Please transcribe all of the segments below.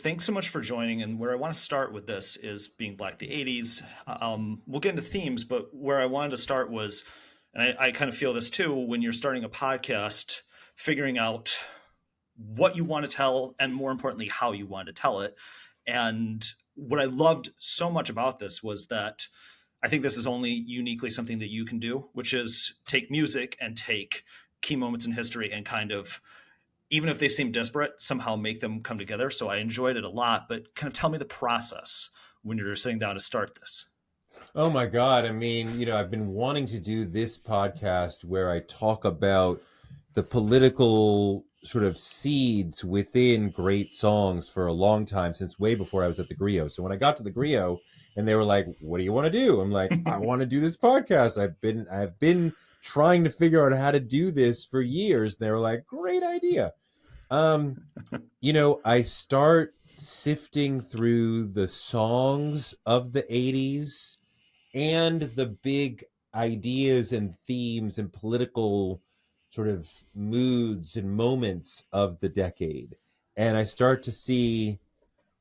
Thanks so much for joining. And where I want to start with this is being Black the 80s. We'll get into themes, but where I wanted to start was, and I kind of feel this too, when you're starting a podcast, figuring out what you want to tell and more importantly, how you want to tell it. And what I loved so much about this was that I think this is only uniquely something that you can do, which is take music and take key moments in history and kind of, even if they seem disparate, somehow make them come together. So I enjoyed it a lot, but kind of tell me the process when you're sitting down to start this. Oh my God. I mean, I've been wanting to do this podcast where I talk about the political sort of seeds within great songs for a long time, since way before I was at TheGrio. So when I got to TheGrio and they were like, "What do you want to do?" I'm like, "I want to do this podcast. I've been trying to figure out how to do this for years." And they were like, "Great idea." Um, I start sifting through the songs of the 80s and the big ideas and themes and political sort of moods and moments of the decade. And I start to see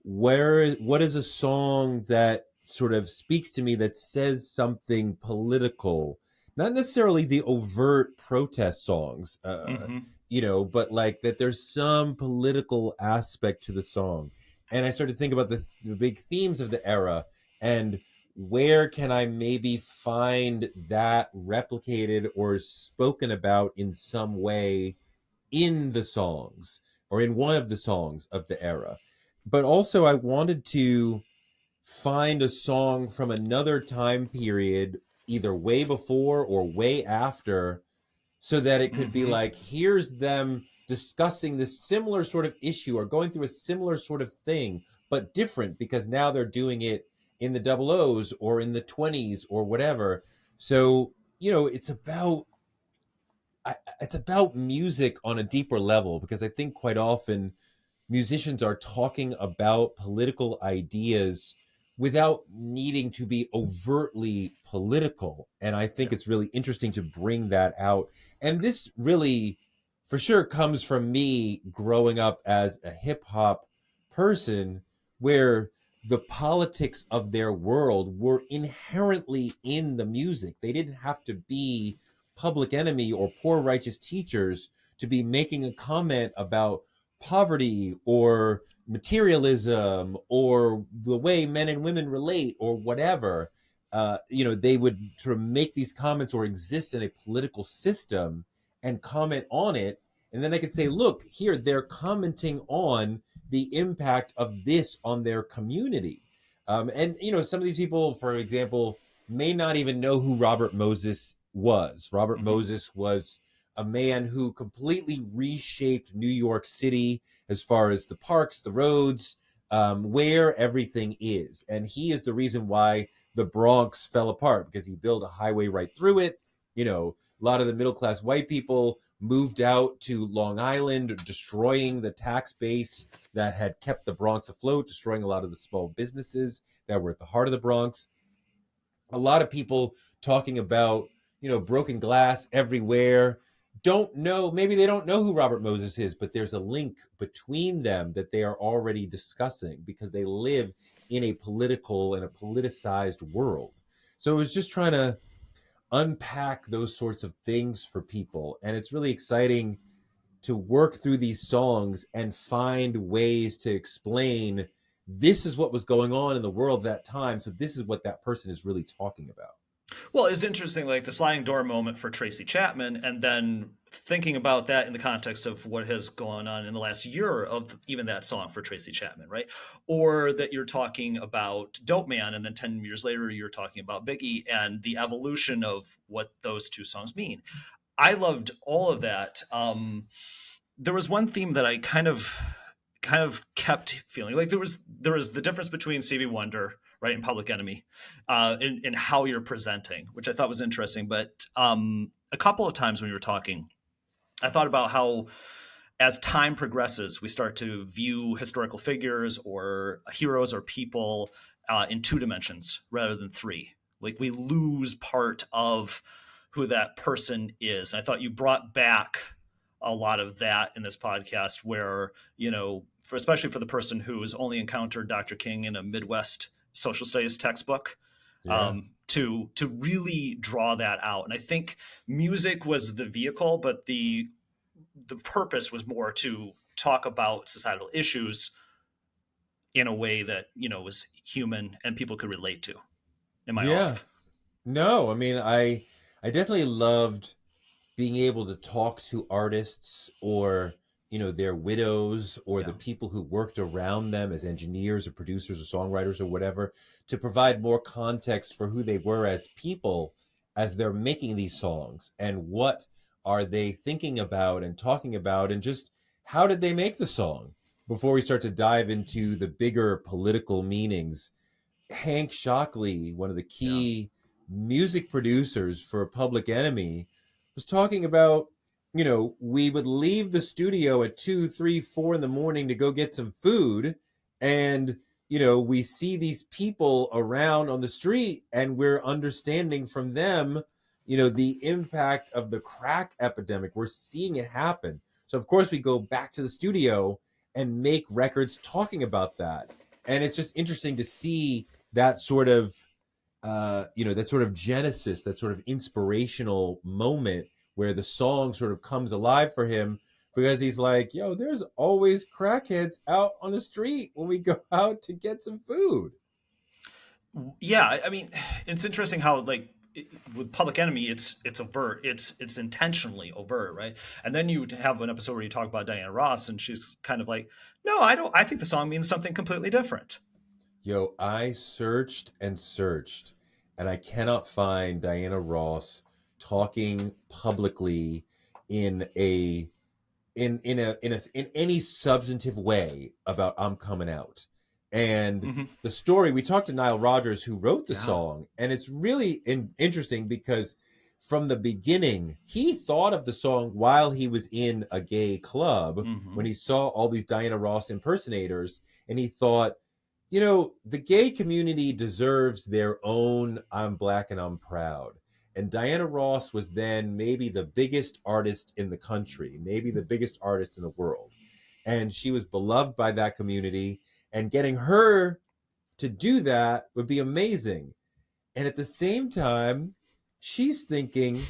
what is a song that sort of speaks to me, that says something political, not necessarily the overt protest songs, but like that there's some political aspect to the song. And I started to think about the big themes of the era, and where can I maybe find that replicated or spoken about in some way in the songs, or in one of the songs of the era. But also, I wanted to find a song from another time period, either way before or way after, so that it could be Hmm. like, here's them discussing this similar sort of issue or going through a similar sort of thing, but different because now they're doing it in the double O's or in the 20s or whatever. So, it's about music on a deeper level, because I think quite often musicians are talking about political ideas without needing to be overtly political. And I think Yeah. it's really interesting to bring that out. And this really, for sure, comes from me growing up as a hip hop person, where the politics of their world were inherently in the music. They didn't have to be Public Enemy or Poor Righteous Teachers to be making a comment about poverty or materialism or the way men and women relate or whatever. They would sort of make these comments or exist in a political system and comment on it. And then I could say, look, here, they're commenting on the impact of this on their community. Some of these people, for example, may not even know who Robert Moses was. Robert Hmm. Moses was a man who completely reshaped New York City as far as the parks, the roads, where everything is. And he is the reason why the Bronx fell apart, because he built a highway right through it. A lot of the middle class white people moved out to Long Island, destroying the tax base that had kept the Bronx afloat, destroying a lot of the small businesses that were at the heart of the Bronx. A lot of people talking about, broken glass everywhere, don't know, maybe they don't know who Robert Moses is, but there's a link between them that they are already discussing because they live in a political and a politicized world. So it was just trying to unpack those sorts of things for people. And it's really exciting to work through these songs and find ways to explain, this is what was going on in the world at that time. So this is what that person is really talking about. Well, it's interesting, like the sliding door moment for Tracy Chapman, and then thinking about that in the context of what has gone on in the last year of even that song for Tracy Chapman, right? Or that you're talking about Dope Man, and then 10 years later, you're talking about Biggie and the evolution of what those two songs mean. I loved all of that. There was one theme that I kind of kept feeling like there was the difference between Stevie Wonder, right, and Public Enemy, in how you're presenting, which I thought was interesting. But a couple of times when you were talking, I thought about how as time progresses, we start to view historical figures or heroes or people in two dimensions rather than three. Like we lose part of who that person is. And I thought you brought back a lot of that in this podcast where, for especially for the person who has only encountered Dr. King in a Midwest social studies textbook, Yeah. to really draw that out. And I think music was the vehicle, but the purpose was more to talk about societal issues in a way that was human and people could relate to. Am I Yeah. off? No, I mean, I definitely loved being able to talk to artists or their widows or the Yeah. people who worked around them as engineers or producers or songwriters or whatever, to provide more context for who they were as people as they're making these songs, and what are they thinking about and talking about, and just how did they make the song, before we start to dive into the bigger political meanings. Hank Shockley, one of the Yeah. key music producers for Public Enemy, was talking about, we would leave the studio at 2, 3, 4 in the morning to go get some food. And, we see these people around on the street, and we're understanding from them, the impact of the crack epidemic. We're seeing it happen. So, of course, we go back to the studio and make records talking about that. And it's just interesting to see that sort of that sort of genesis, that sort of inspirational moment where the song sort of comes alive for him, because he's like, yo, there's always crackheads out on the street when we go out to get some food. Yeah, I mean, it's interesting how with Public Enemy, it's overt, it's intentionally overt, right? And then you have an episode where you talk about Diana Ross, and she's kind of like, no, I don't. I think the song means something completely different. Yo, I searched and searched, and I cannot find Diana Ross talking publicly in a in any substantive way about "I'm coming out." And Hmm. the story, we talked to Nile Rodgers, who wrote the Yeah. song, and it's really interesting because from the beginning he thought of the song while he was in a gay club, when Hmm. he saw all these Diana Ross impersonators, and he thought, the gay community deserves their own "I'm Black and I'm Proud." And Diana Ross was then maybe the biggest artist in the country, maybe the biggest artist in the world. And she was beloved by that community. And getting her to do that would be amazing. And at the same time, she's thinking,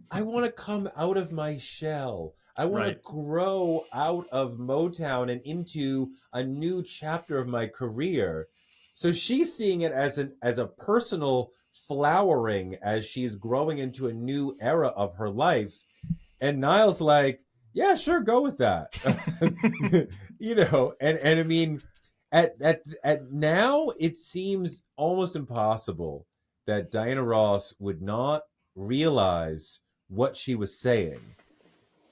I want to come out of my shell. I want to Right. grow out of Motown and into a new chapter of my career. So she's seeing it as a personal flowering as she's growing into a new era of her life. And Niall's like, yeah, sure, go with that. And I mean, at now it seems almost impossible that Diana Ross would not realize what she was saying,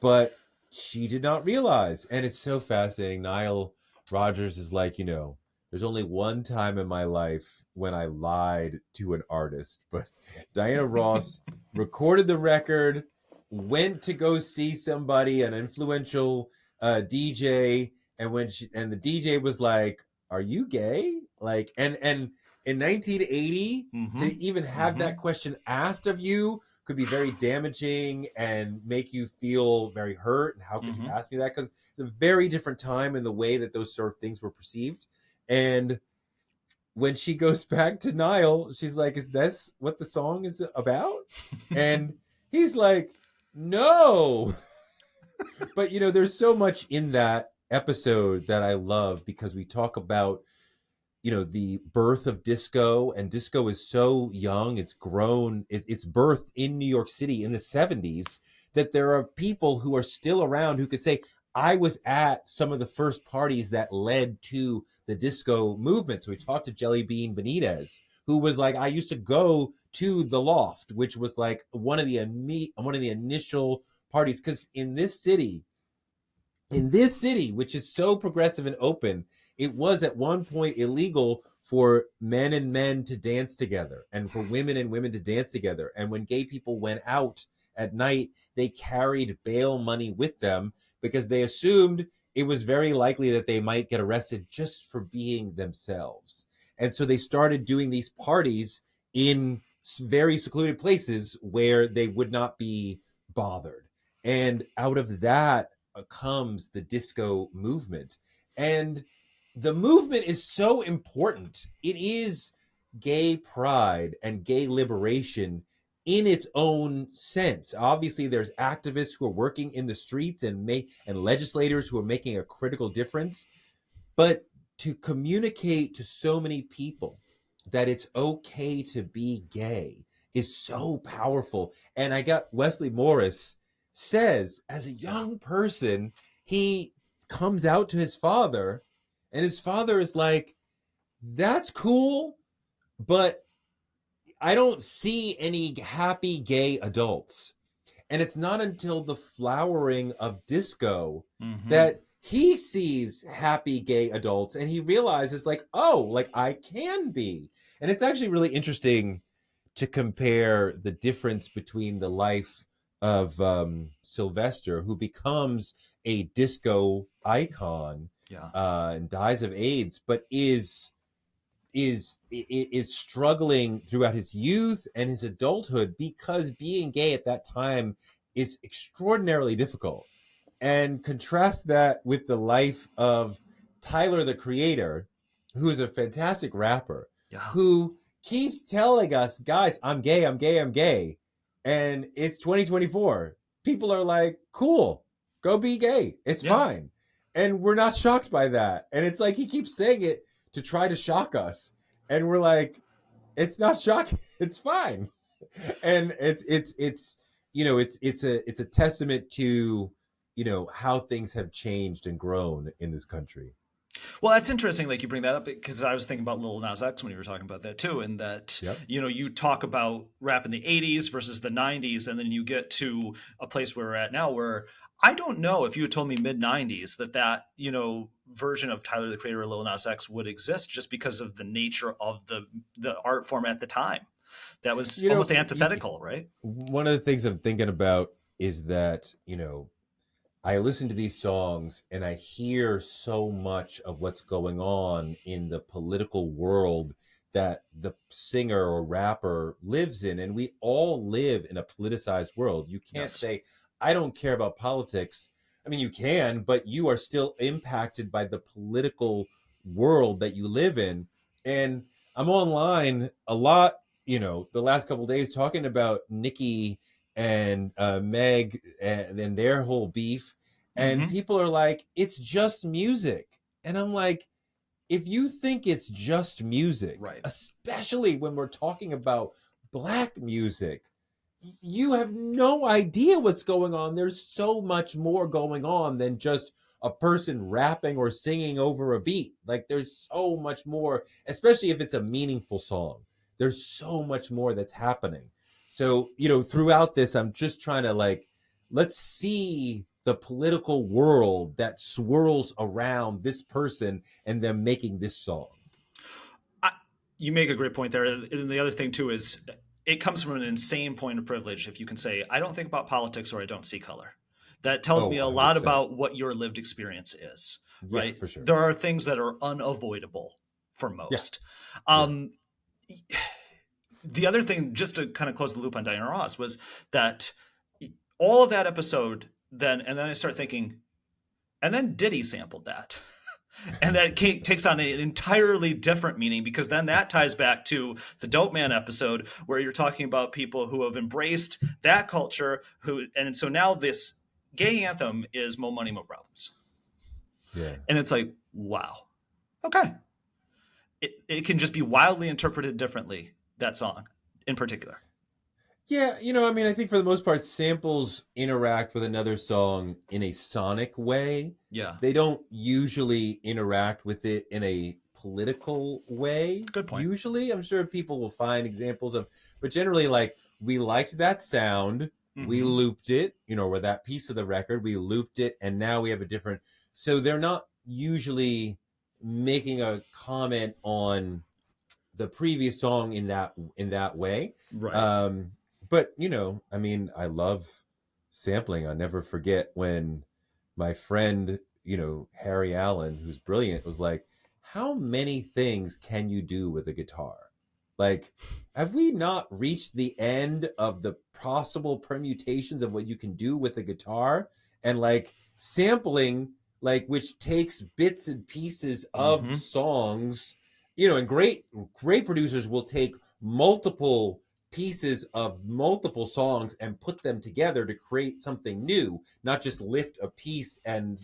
but she did not realize. And it's so fascinating. Nile Rodgers is like, there's only one time in my life when I lied to an artist, but Diana Ross recorded the record, went to go see somebody, an influential DJ, and the DJ was like, "Are you gay?" Like, and in 1980, Hmm. to even have Hmm. that question asked of you could be very damaging and make you feel very hurt. And how could you Hmm. ask me that? Because it's a very different time in the way that those sort of things were perceived. And when she goes back to Niall, she's like, "Is this what the song is about?" And he's like, "No." But there's so much in that episode that I love, because we talk about the birth of disco, and disco is so young. It's grown, it's birthed in New York City in the 70s, that there are people who are still around who could say, I was at some of the first parties that led to the disco movement. So we talked to Jelly Bean Benitez, who was like, I used to go to the Loft, which was like one of the initial parties, because in this city, which is so progressive and open, it was at one point illegal for men and men to dance together, and for women and women to dance together. And when gay people went out at night, they carried bail money with them, because they assumed it was very likely that they might get arrested just for being themselves. And so they started doing these parties in very secluded places where they would not be bothered. And out of that comes the disco movement. And the movement is so important. It is gay pride and gay liberation in its own sense. Obviously, there's activists who are working in the streets and legislators who are making a critical difference. But to communicate to so many people that it's okay to be gay is so powerful. And I got Wesley Morris says, as a young person, he comes out to his father, and his father is like, that's cool, but I don't see any happy gay adults. And it's not until the flowering of disco Mm-hmm. that he sees happy gay adults and he realizes, like, oh, like I can be. And it's actually really interesting to compare the difference between the life of Sylvester, who becomes a disco icon Yeah. and dies of AIDS, but is struggling throughout his youth and his adulthood because being gay at that time is extraordinarily difficult. And contrast that with the life of Tyler the Creator, who is a fantastic rapper, Yeah. who keeps telling us, guys, I'm gay, I'm gay, I'm gay. And it's 2024. People are like, cool, go be gay. It's Yeah. fine. And we're not shocked by that. And it's like he keeps saying it to try to shock us. And we're like, it's not shocking. It's fine. And it's it's a testament to how things have changed and grown in this country. Well, that's interesting. Like you bring that up because I was thinking about Lil Nas X when you were talking about that too, and that Yep. you talk about rap in the '80s versus the '90s, and then you get to a place where we're at now, where I don't know if you had told me mid '90s that version of Tyler the Creator or Lil Nas X would exist, just because of the nature of the art form at the time. That was You know, almost antithetical, right? one of the things I'm thinking about is that I listen to these songs and I hear so much of what's going on in the political world that the singer or rapper lives in. And we all live in a politicized world. You can't Yes. say, I don't care about politics. I mean, you can, but you are still impacted by the political world that you live in. And I'm online a lot, the last couple of days talking about Nicki and Meg and their whole beef, and Mm-hmm. people are like, it's just music. And I'm like, if you think it's just music, Right. especially when we're talking about black music, you have no idea what's going on. There's so much more going on than just a person rapping or singing over a beat. Like, there's so much more, especially if it's a meaningful song. There's so much more that's happening. So, throughout this, I'm just trying to, like, let's see the political world that swirls around this person and them making this song. I, you make a great point there. And the other thing too is it comes from an insane point of privilege if you can say, I don't think about politics or I don't see color. That tells Oh, me a lot 100%. about what your lived experience is, Yeah, right? for sure. There are things that are unavoidable for Yeah, most. yeah. Um, the other thing, just to kind of close the loop on Diana Ross, was that all of that episode, and then I start thinking, and then Diddy sampled that. And that takes on an entirely different meaning, because then that ties back to the Dope Man episode where you're talking about people who have embraced that culture, and so now this gay anthem is Mo Money, Mo Problems. Yeah. And it's like, wow, okay. It can just be wildly interpreted differently, that song in particular. Yeah, I mean, I think for the most part, samples interact with another song in a sonic way. Yeah, They don't usually interact with it in a political way. good point. Usually, I'm sure people will find examples of, but generally, like, we liked that sound, we Mm-hmm. looped it, or that piece of the record, we looped it, and now we have a different. So they're not usually making a comment on the previous song in that way. Right. um but I mean, I love sampling. I'll never forget when my friend, Harry Allen, who's brilliant, was like, how many things can you do with a guitar? Like, have we not reached the end of the possible permutations of what you can do with a guitar? And like, sampling like which takes bits and pieces of Mm-hmm. songs, and great producers will take multiple pieces of multiple songs and put them together to create something new, not just lift a piece and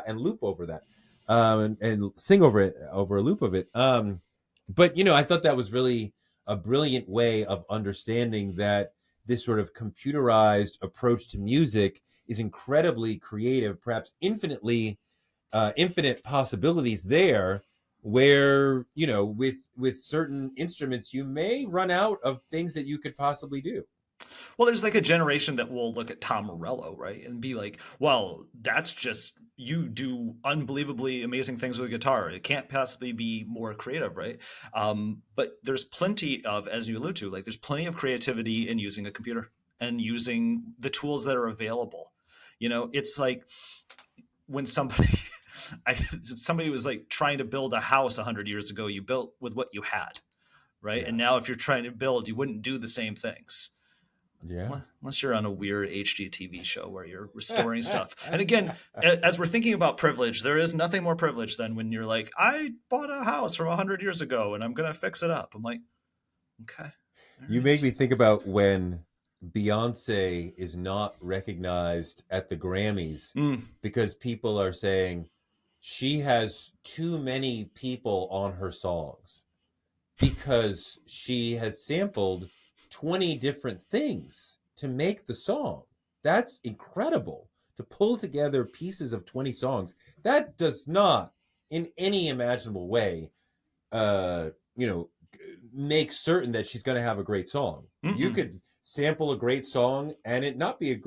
and loop over that, and sing over it, over a loop of it. But I thought that was really a brilliant way of understanding that this sort of computerized approach to music is incredibly creative, perhaps infinite possibilities there, where with certain instruments you may run out of things that you could possibly do. Well, there's like a generation that will look at Tom Morello, right, and be like, "Well, that's just you do unbelievably amazing things with a guitar. It can't possibly be more creative, right?" But there's plenty of, as you allude to, like there's plenty of creativity in using a computer and using the tools that are available. It's like when somebody, somebody was like trying to build a house 100 years ago. You built with what you had, right? Yeah. And now, if you're trying to build, you wouldn't do the same things. Yeah. Unless you're on a weird HGTV show where you're restoring stuff. And again, as we're thinking about privilege, there is nothing more privileged than when you're like, I bought a house from 100 years ago and I'm going to fix it up. I'm like, okay. All You make right. me think about when Beyonce is not recognized at the Grammys Mm, because people are saying she has too many people on her songs because she has sampled 20 different things to make the song. That's incredible, to pull together pieces of 20 songs. That does not, in any imaginable way, uh, you know, make certain that she's going to have a great song. You mm-mm. could sample a great song and it not be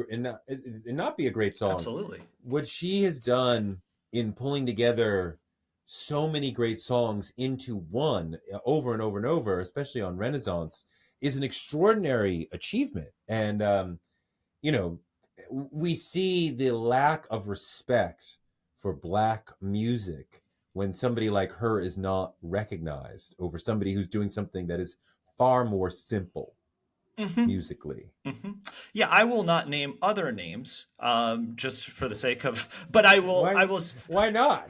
not be a great song. Absolutely. What she has done in pulling together so many great songs into one over and over and over, especially on Renaissance, is an extraordinary achievement. And you know, we see the lack of respect for Black music when somebody like her is not recognized over somebody who's doing something that is far more simple Hmm. musically. Hmm. Yeah, I will not name other names, just for the sake of, but I will. Why? I will. Why not?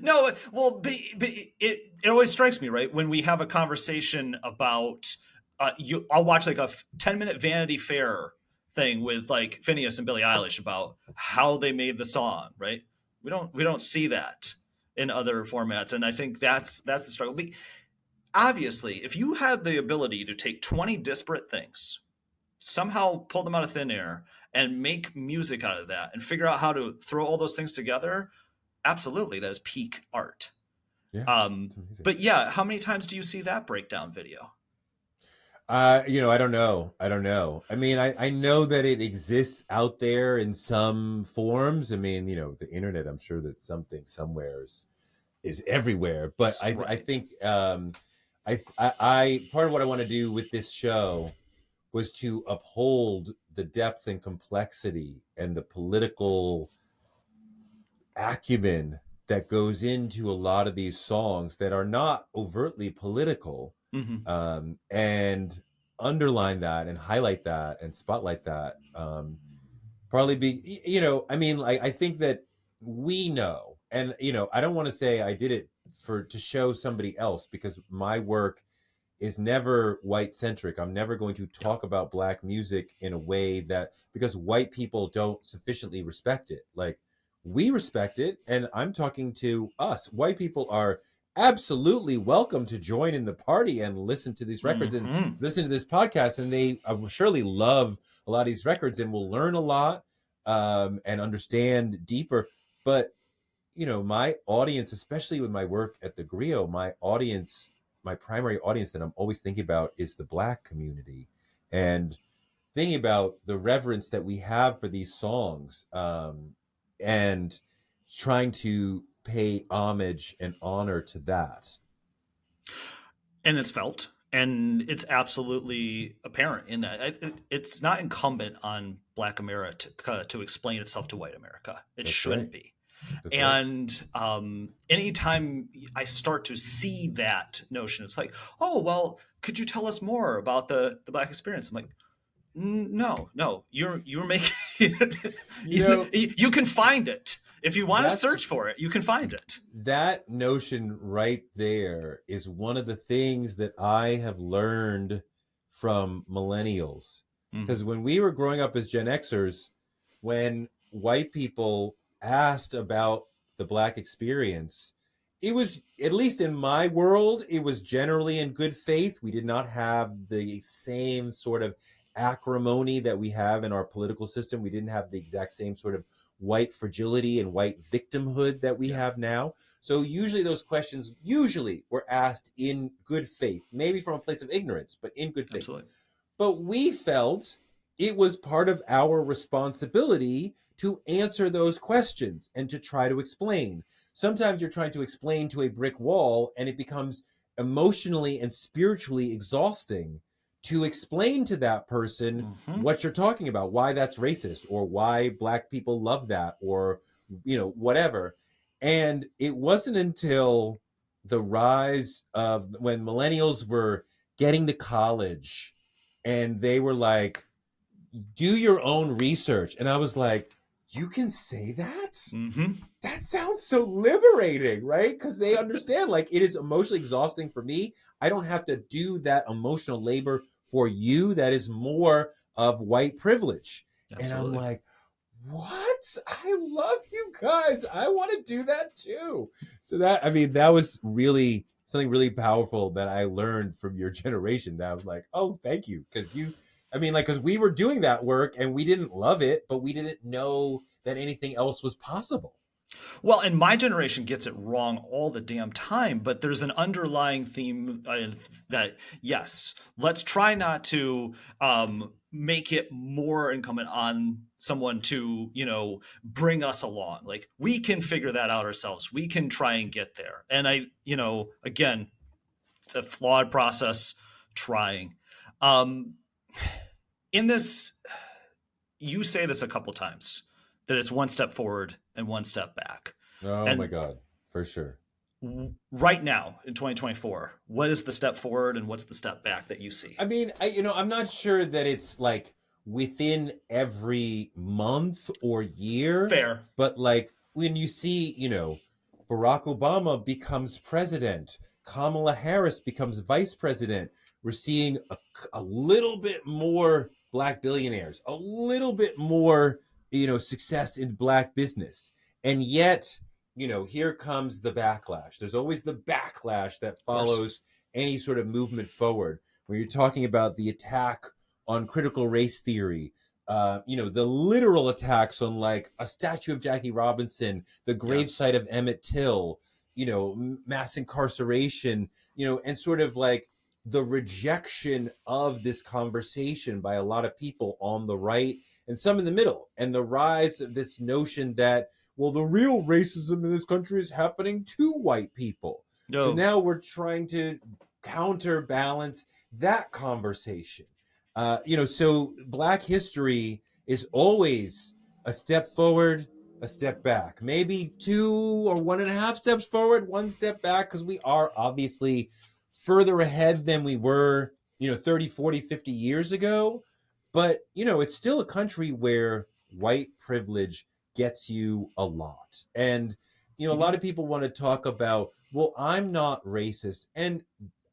No, well, it always strikes me, right, when we have a conversation about, I'll watch like a 10-minute Vanity Fair thing with like Phineas and Billie Eilish about how they made the song, right? We don't see that in other formats, and I think that's the struggle. Obviously, if you had the ability to take 20 disparate things, somehow pull them out of thin air and make music out of that and figure out how to throw all those things together, absolutely, that is peak art. Yeah, um it's amazing. but yeah, how many times do you see that breakdown video? I don't know. I don't know. I mean, I know that it exists out there in some forms. I mean, the internet, I'm sure that something somewhere is everywhere. But I Right. think I part of what I want to do with this show was to uphold the depth and complexity and the political acumen that goes into a lot of these songs that are not overtly political, Hmm. and underline that and highlight that and spotlight that. Probably be, I mean, I think that we know, and I don't want to say I did it for to show somebody else, because my work is never white centric. I'm never going to Yeah. talk about Black music in a way that, because white people don't sufficiently respect it. Like, we respect it, and I'm talking to us. White people are absolutely welcome to join in the party and listen to these records and Hmm. listen to this podcast, and they will surely love a lot of these records and will learn a lot, and understand deeper. But my audience, especially with my work at TheGrio, my primary audience that I'm always thinking about is the Black community, and thinking about the reverence that we have for these songs, and trying to pay homage and honor to that. And it's felt, and it's absolutely apparent in that it's not incumbent on Black America to explain itself to white America. It That's shouldn't right. be. That's right. And anytime I start to see that notion, it's like, oh well, could you tell us more about the Black experience? I'm like, no, no, you're making You know, you can find it. If you want to That's search for it, you can find it. that notion right there is one of the things that I have learned from millennials. Because Mm-hmm. when we were growing up as Gen Xers, when white people asked about the Black experience, it was, at least in my world, it was generally in good faith. We did not have the same sort of acrimony that we have in our political system. We didn't have the exact same sort of white fragility and white victimhood that we Yeah, have now. So usually those questions usually were asked in good faith, maybe from a place of ignorance, but in good faith. absolutely. But we felt it was part of our responsibility to answer those questions and to try to explain. Sometimes you're trying to explain to a brick wall, and it becomes emotionally and spiritually exhausting to explain to that person Mm-hmm. what you're talking about, why that's racist, or why Black people love that, or, whatever. And it wasn't until the rise of when millennials were getting to college and they were like, do your own research. And I was like, you can say that? Mm-hmm. That sounds so liberating, right? Because they understand, like, it is emotionally exhausting for me. I don't have to do that emotional labor for you. That is more of white privilege. And I'm Absolutely. like, what? I love you guys. I want to do that too. So that was really something really powerful that I learned from your generation. That I was like, oh, thank you. Because we were doing that work and we didn't love it, but we didn't know that anything else was possible. Well, and my generation gets it wrong all the damn time, but there's an underlying theme that, yes, let's try not to make it more incumbent on someone to, bring us along. Like, we can figure that out ourselves. We can try and get there. And again, it's a flawed process trying. Um, in this, you say this a couple times that it's one step forward and one step back. Oh my And God, for sure. right now in 2024, what is the step forward and what's the step back that you see? I'm not sure that it's like within every month or year, Fair. but like when you see, Barack Obama becomes president, Kamala Harris becomes vice president, we're seeing a little bit more Black billionaires, a little bit more, success in Black business. And yet, here comes the backlash. There's always the backlash that Of course. follows any sort of movement forward. When you're talking about the attack on critical race theory, the literal attacks on like a statue of Jackie Robinson, the Yes. gravesite of Emmett Till, mass incarceration, and sort of like the rejection of this conversation by a lot of people on the right and some in the middle, and the rise of this notion that, well, the real racism in this country is happening to white people. So No. now we're trying to counterbalance that conversation. So Black history is always a step forward, a step back, maybe two or 1.5 steps forward, one step back, because we are obviously further ahead than we were, 30, 40, 50 years ago. But, it's still a country where white privilege gets you a lot. And, a Mm-hmm. lot of people want to talk about, well, I'm not racist. And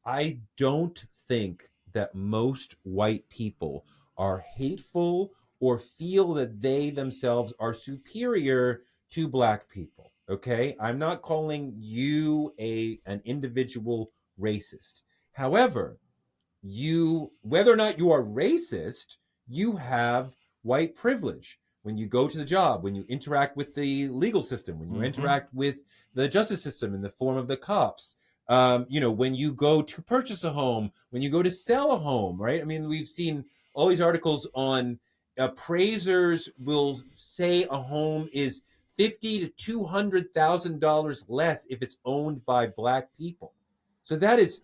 I don't think that most white people are hateful or feel that they themselves are superior to Black people. Okay? I'm not calling you an individual racist. However, whether or not you are racist, you have white privilege. When you go to the job, when you interact with the legal system, when you Mm-hmm. interact with the justice system in the form of the cops, when you go to purchase a home, when you go to sell a home, right? I mean, we've seen all these articles on appraisers will say a home is $50,000 to $200,000 less if it's owned by Black people. So that is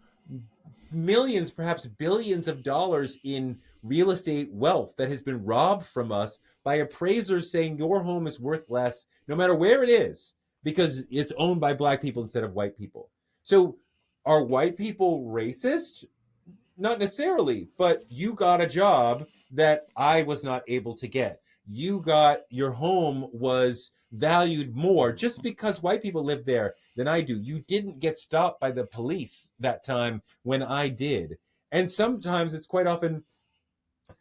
millions, perhaps billions of dollars in real estate wealth that has been robbed from us by appraisers saying your home is worth less no matter where it is because it's owned by Black people instead of white people. So are white people racist? Not necessarily, but you got a job that I was not able to get. your home was valued more just because white people live there than I do. You didn't get stopped by the police that time when I did. And sometimes it's quite often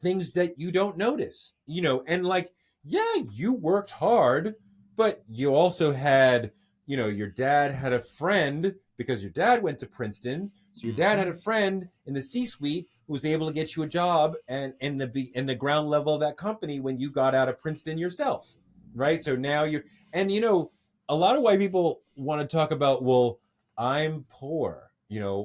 things that you don't notice, and like, yeah, you worked hard, but you also had, your dad had a friend because your dad went to Princeton. So your dad had a friend in the C-suite who was able to get you a job and in the ground level of that company when you got out of Princeton yourself, right? So now and a lot of white people want to talk about, well, I'm poor,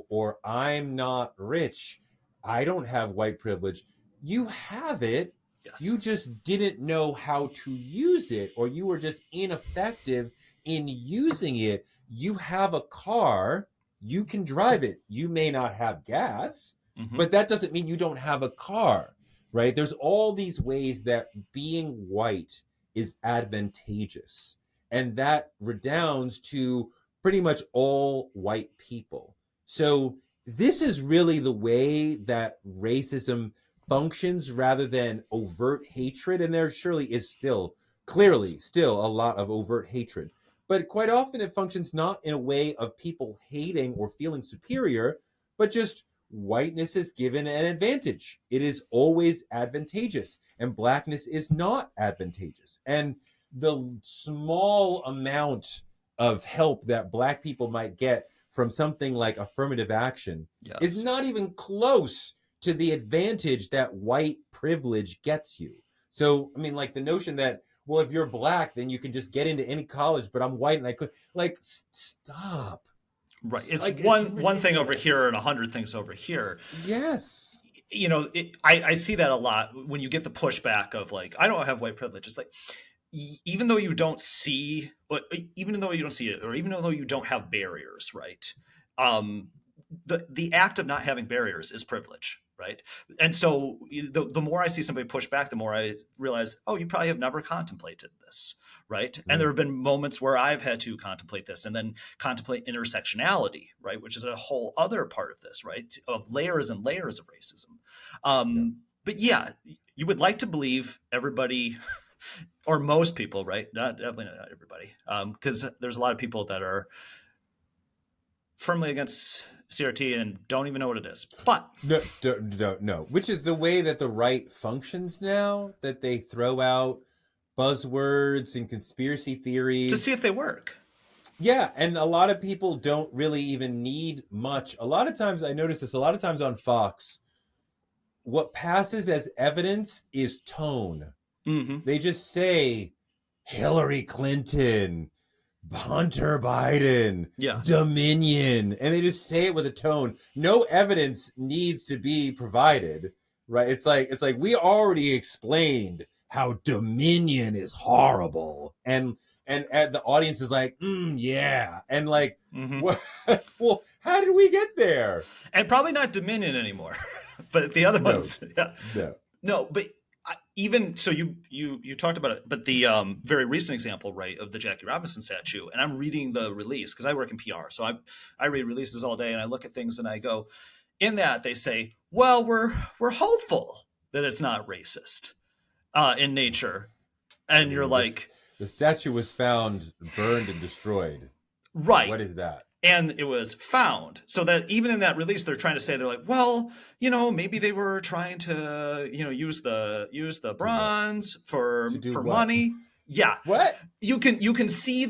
or I'm not rich. I don't have white privilege. You have it. Yes. You just didn't know how to use it, or you were just ineffective in using it. You have a car, you can drive it. You may not have gas, Mm-hmm. but that doesn't mean you don't have a car, right? There's all these ways that being white is advantageous, and that redounds to pretty much all white people. So this is really the way that racism functions rather than overt hatred. And there surely is still, clearly, still a lot of overt hatred. But quite often it functions not in a way of people hating or feeling superior, but just whiteness is given an advantage. It is always advantageous, and blackness is not advantageous. And the small amount of help that black people might get from something like affirmative action is Yes. not even close to the advantage that white privilege gets you. So, I mean, like the notion that, well, if you're black, then you can just get into any college, but I'm white and I could, like, stop. Right. It's Like, it's one thing over here ridiculous. and 100 things over here. Yes. I see that a lot when you get the pushback of like, I don't have white privilege. It's like, even though you don't see, even though you don't see it, or even though you don't have barriers, right? Um, the act of not having barriers is privilege, right? And so the more I see somebody push back, the more I realize, oh, you probably have never contemplated this, right? And there Mm, have been moments where I've had to contemplate this and then contemplate intersectionality, right? Which is a whole other part of this, right? Of layers and layers of racism. yeah. But yeah, you would like to believe everybody or most people, right? Not definitely not everybody, because there's a lot of people that are firmly against CRT and don't even know what it is. But No, no. Which is the way that the right functions now, that they throw out buzzwords and conspiracy to theories. see if they work. Yeah, and a lot of people don't really even need much. A lot of times, I notice this, a lot of times on Fox, what passes as evidence is tone. Mm-hmm. They just say Hillary Clinton, Hunter Biden, Yeah. Dominion, and they just say it with a tone. No evidence needs to be provided, right? It's like we already explained how Dominion is horrible, and the audience is like, yeah, and like, Mm-hmm. what? Well, how did we get there? And probably not Dominion anymore, but the other No, ones, yeah. no, No, but even so, you talked about it, but the very recent example, right, of the Jackie Robinson statue, and I'm reading the release because I work in PR, so I read releases all day, and I look at things and I go, in that they say, well, we're hopeful that it's not racist in nature, I and you're mean, this like, the statue was found burned and destroyed. right. What is that? And it was found, so that even in that release they're trying to say, they're like, well, maybe they were trying to use the Do what? bronze To do for what? money. Yeah, What? you can see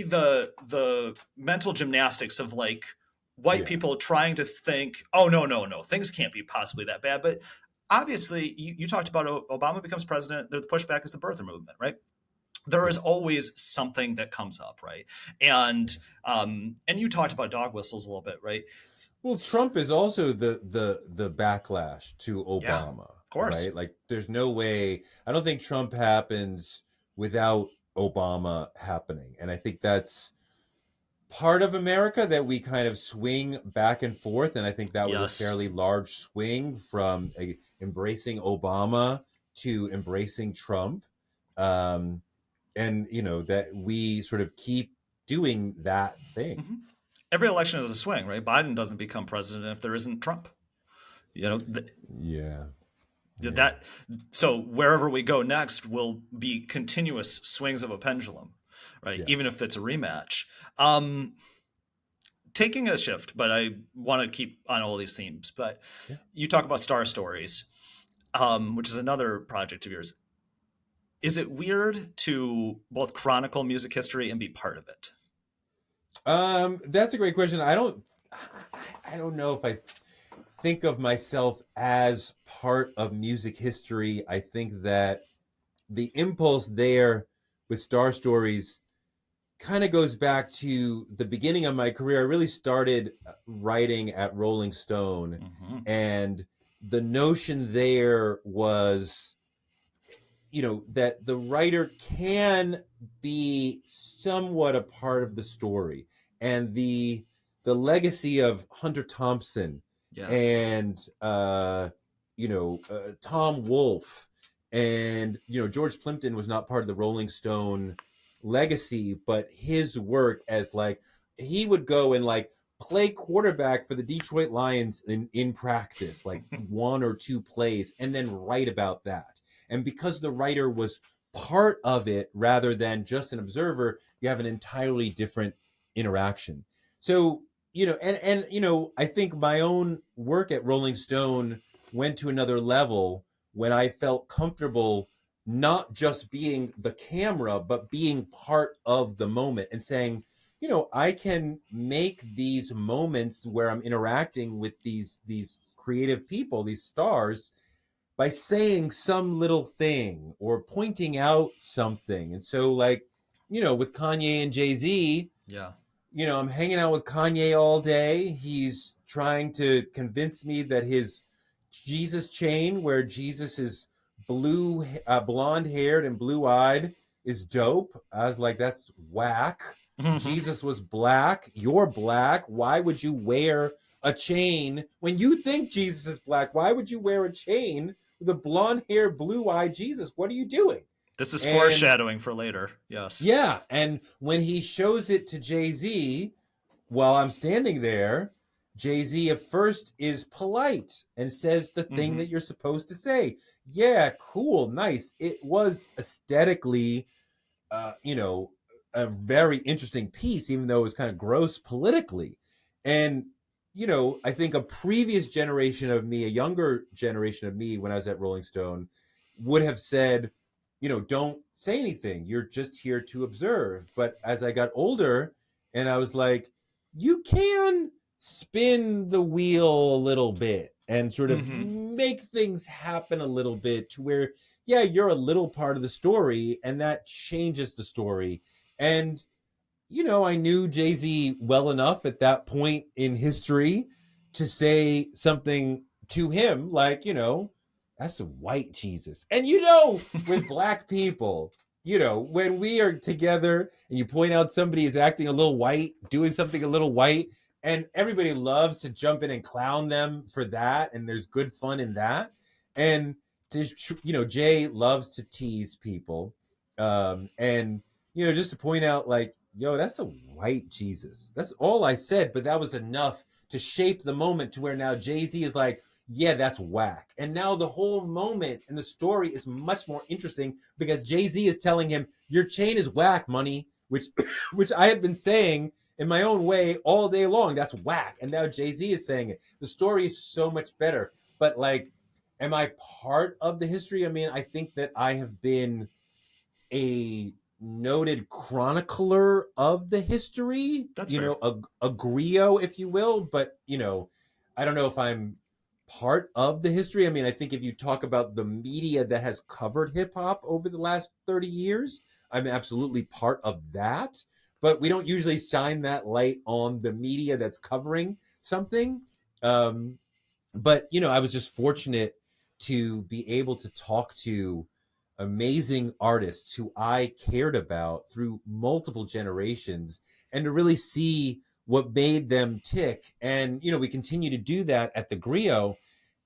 the mental gymnastics of like white Yeah. people trying to think, oh, no, things can't be possibly that bad. But obviously you talked about Obama becomes president, the pushback is the birther movement, right? There is Yeah. always something that comes up, right? And you talked about dog whistles a little bit, right? Well, Trump is also the backlash to Yeah, Obama, of course. right? Like, there's no way. I don't think Trump happens without Obama happening, and I think that's part of America that we kind of swing back and forth. And I think that was a Yes. fairly large swing from embracing Obama to embracing Trump. Um, and that we sort of keep doing that thing. Hmm. Every election is a swing, right? Biden doesn't become president if there isn't Trump. You know, th- Yeah. Yeah. That so wherever we go next will be continuous swings of a pendulum, right? Yeah. Even if it's a rematch. Um, Taking a shift, but I want to keep on all these themes. But Yeah. you talk about Star Stories, which is another project of yours. Is it weird to both chronicle music history and be part of it? That's a great question. I don't know if I think of myself as part of music history. I think that the impulse there with Star Stories kind of goes back to the beginning of my career. I really started writing at Rolling Stone, Hmm. and the notion there was, that the writer can be somewhat a part of the story, and the legacy of Hunter Thompson Yes. and Tom Wolfe, and George Plimpton was not part of the Rolling Stone legacy, but his work as like he would go and like play quarterback for the Detroit Lions in practice, like one or two plays, and then write about that. And because the writer was part of it rather than just an observer, you have an entirely different interaction. So, I think my own work at Rolling Stone went to another level when I felt comfortable not just being the camera, but being part of the moment and saying, I can make these moments where I'm interacting with these creative people, these stars, by saying some little thing or pointing out something. And so, like, with Kanye and Jay-Z, Yeah. I'm hanging out with Kanye all day. He's trying to convince me that his Jesus chain, where Jesus is blonde haired and blue eyed, is dope. I was like, that's whack. Jesus was black. You're black. Why would you wear a chain when you think Jesus is black? Why would you wear a chain with a blonde haired, blue eyed Jesus? What are you doing? This is And foreshadowing for later. Yes. yeah, and when he shows it to Jay-Z while I'm standing there, Jay-Z at first is polite and says the thing Hmm. that you're supposed to say. Yeah, cool, nice. It was aesthetically, uh, you know, a very interesting piece, even though it was kind of gross politically. And, I think a previous generation of me, a younger generation of me when I was at Rolling Stone, would have said, don't say anything. You're just here to observe. But as I got older and I was like, you can spin the wheel a little bit and sort of Hmm. make things happen a little bit to where, yeah, you're a little part of the story and that changes the story. And, I knew Jay Z well enough at that point in history to say something to him like, that's a white Jesus. And, with black people, when we are together and you point out somebody is acting a little white, doing something a little white, and everybody loves to jump in and clown them for that. And there's good fun in that. And, Jay loves to tease people. And, just to point out, like, yo, that's a white Jesus. That's all I said, but that was enough to shape the moment to where now Jay-Z is like, yeah, that's whack. And now the whole moment and the story is much more interesting because Jay-Z is telling him, your chain is whack, money, which which I had been saying in my own way all day long. That's whack. And now Jay-Z is saying it. The story is so much better. But like, am I part of the history? I mean, I think that I have been a noted chronicler of the history, That's fair. a griot, if you will. But, I don't know if I'm part of the history. I mean, I think if you talk about the media that has covered hip hop over the last 30 years, I'm absolutely part of that. But we don't usually shine that light on the media that's covering something. Um, but I was just fortunate to be able to talk to amazing artists who I cared about through multiple generations and to really see what made them tick. And we continue to do that at TheGrio,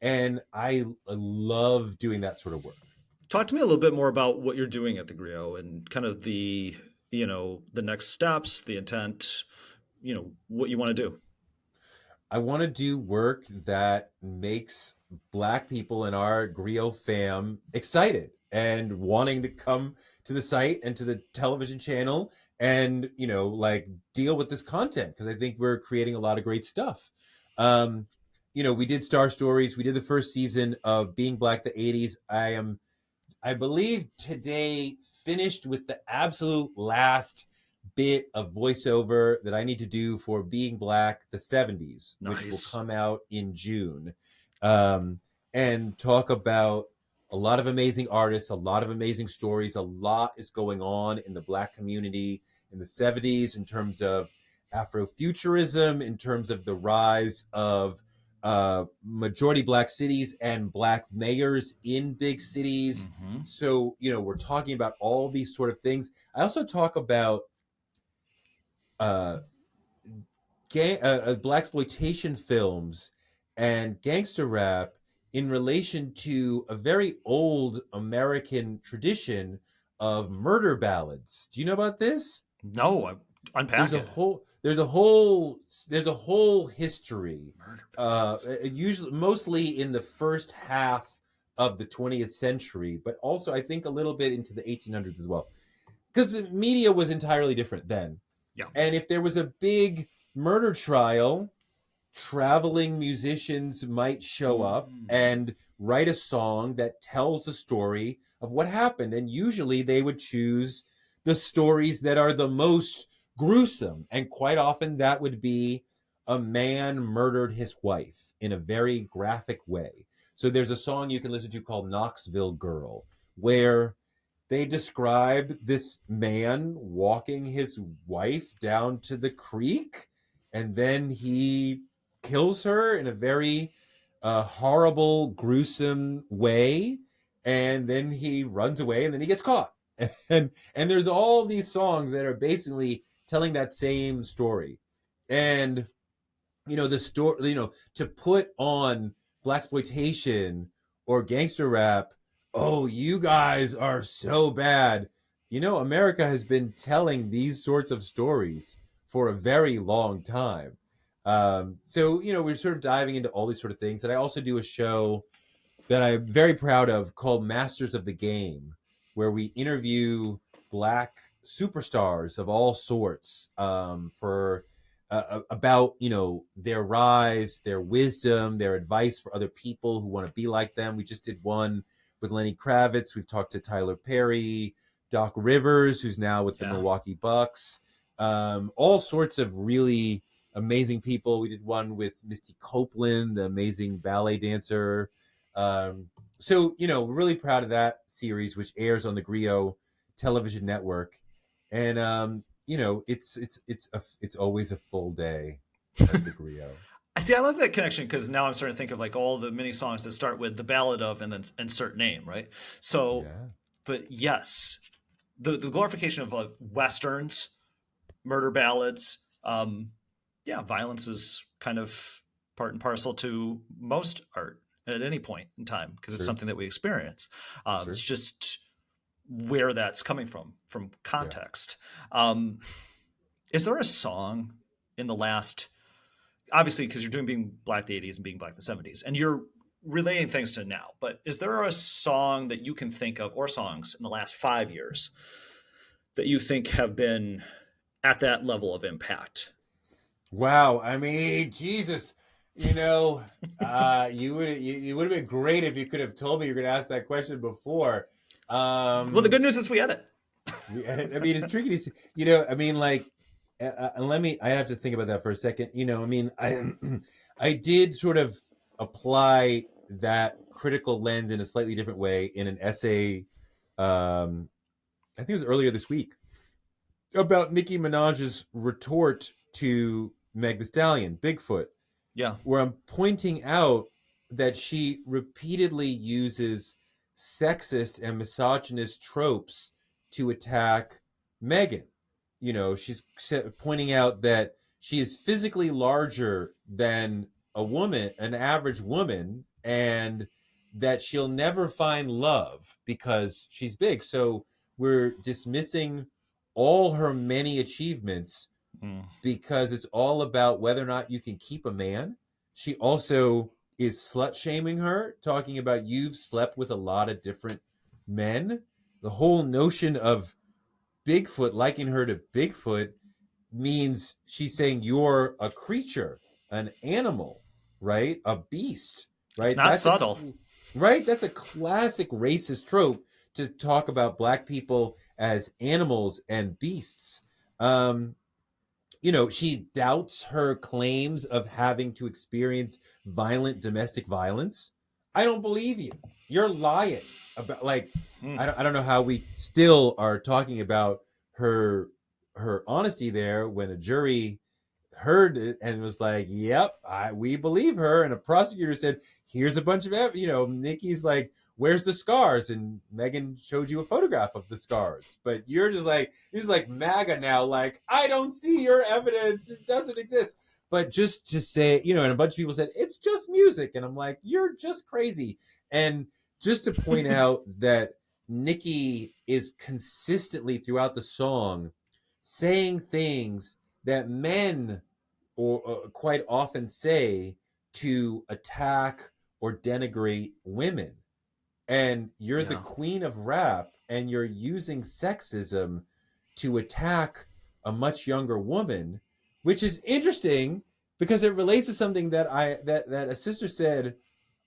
and I love doing that sort of work. Talk to me a little bit more about what you're doing at the Grio and kind of the next steps, the intent, what you want to do. I want to do work that makes Black people in our Griot fam excited and wanting to come to the site and to the television channel and, like deal with this content, because I think we're creating a lot of great stuff. Um, we did Star Stories. We did the first season of Being Black the 80s. I believe today finished with the absolute last bit of voiceover that I need to do for Being Black the 70s, which will Nice. come out in June, um, and talk about a lot of amazing artists, a lot of amazing stories. A lot is going on in the Black community in the 70s in terms of Afrofuturism, in terms of the rise of majority Black cities and Black mayors in big cities. Hmm. So, we're talking about all these sort of things. I also talk about uh, Black exploitation films and gangster rap in relation to a very old American tradition of murder ballads. Do you know about this? No, there's unpack a it. whole there's a whole there's a whole history, Murder ballads. usually mostly in the first half of the 20th century, but also I think a little bit into the 1800s as well, because the media was entirely different then. Yeah. And if there was a big murder trial, traveling musicians might show up Mm. and write a song that tells the story of what happened. And usually they would choose the stories that are the most gruesome. And quite often that would be a man murdered his wife in a very graphic way. So there's a song you can listen to called Knoxville Girl, where they describe this man walking his wife down to the creek, and then he kills her in a very horrible, gruesome way, and then he runs away, and then he gets caught. And there's all these songs that are basically telling that same story. And the story, to put on black exploitation or gangster rap, oh, you guys are so bad. America has been telling these sorts of stories for a very long time. So we're sort of diving into all these sort of things. And I also do a show that I'm very proud of called Masters of the Game, where we interview Black superstars of all sorts, for about their rise, their wisdom, their advice for other people who want to be like them. We just did one with Lenny Kravitz. We've talked to Tyler Perry, Doc Rivers, who's now with the Yeah. Milwaukee Bucks. All sorts of really amazing people. We did one with Misty Copeland, the amazing ballet dancer. So we're really proud of that series, which airs on the TheGrio television network. And it's always a full day at the TheGrio. I see. I love that connection because now I'm starting to think of like all the mini songs that start with the ballad of and then insert name, right? So, Yeah, but yes, the glorification of like westerns, murder ballads, yeah, violence is kind of part and parcel to most art at any point in time because it's sure, something that we experience. It's sure, just where that's coming from yeah. context. Um, is there a song in the last, obviously because you're doing Being Black the 80s and Being Black the 70s and you're relating things to now, but is there a song that you can think of or songs in the last 5 years that you think have been at that level of impact? Wow, I mean, Jesus, you know, you would have been great if you could have told me you were going to ask that question before. Well, the Um, good news is we edit. I mean, it's tricky to see, I mean, like, and I have to think about that for a second. I mean, I did sort of apply that critical lens in a slightly different way in an essay. I think it was earlier this week, about Nicki Minaj's retort to Meg the Stallion, Bigfoot, Yeah. where I'm pointing out that she repeatedly uses sexist and misogynist tropes to attack Megan. She's pointing out that she is physically larger than a woman, an average woman, and that she'll never find love because she's big. So we're dismissing all her many achievements Mm. because it's all about whether or not you can keep a man. She also is slut shaming her, talking about you've slept with a lot of different men. The whole notion of Bigfoot, liking her to Bigfoot, means she's saying you're a creature, an animal, right? A beast, It's right? not subtle. Right. That's a classic racist trope to talk about black people as animals and beasts. Um, she doubts her claims of having to experience violent domestic violence. I don't believe you. You're lying about like Hmm. I don't know how we still are talking about her her honesty there when a jury heard it and was like, "Yep, we believe her." And a prosecutor said, "Here's a bunch of Nikki's like, where's the scars?" And Megan showed you a photograph of the scars, but you're just like MAGA now, like, I don't see your evidence; it doesn't exist. But just to say, and a bunch of people said it's just music, and I'm like, you're just crazy. And just to point out that Nikki is consistently throughout the song saying things that men or quite often say to attack or denigrate women. And you're the Yeah. queen of rap and you're using sexism to attack a much younger woman, which is interesting because it relates to something that a sister said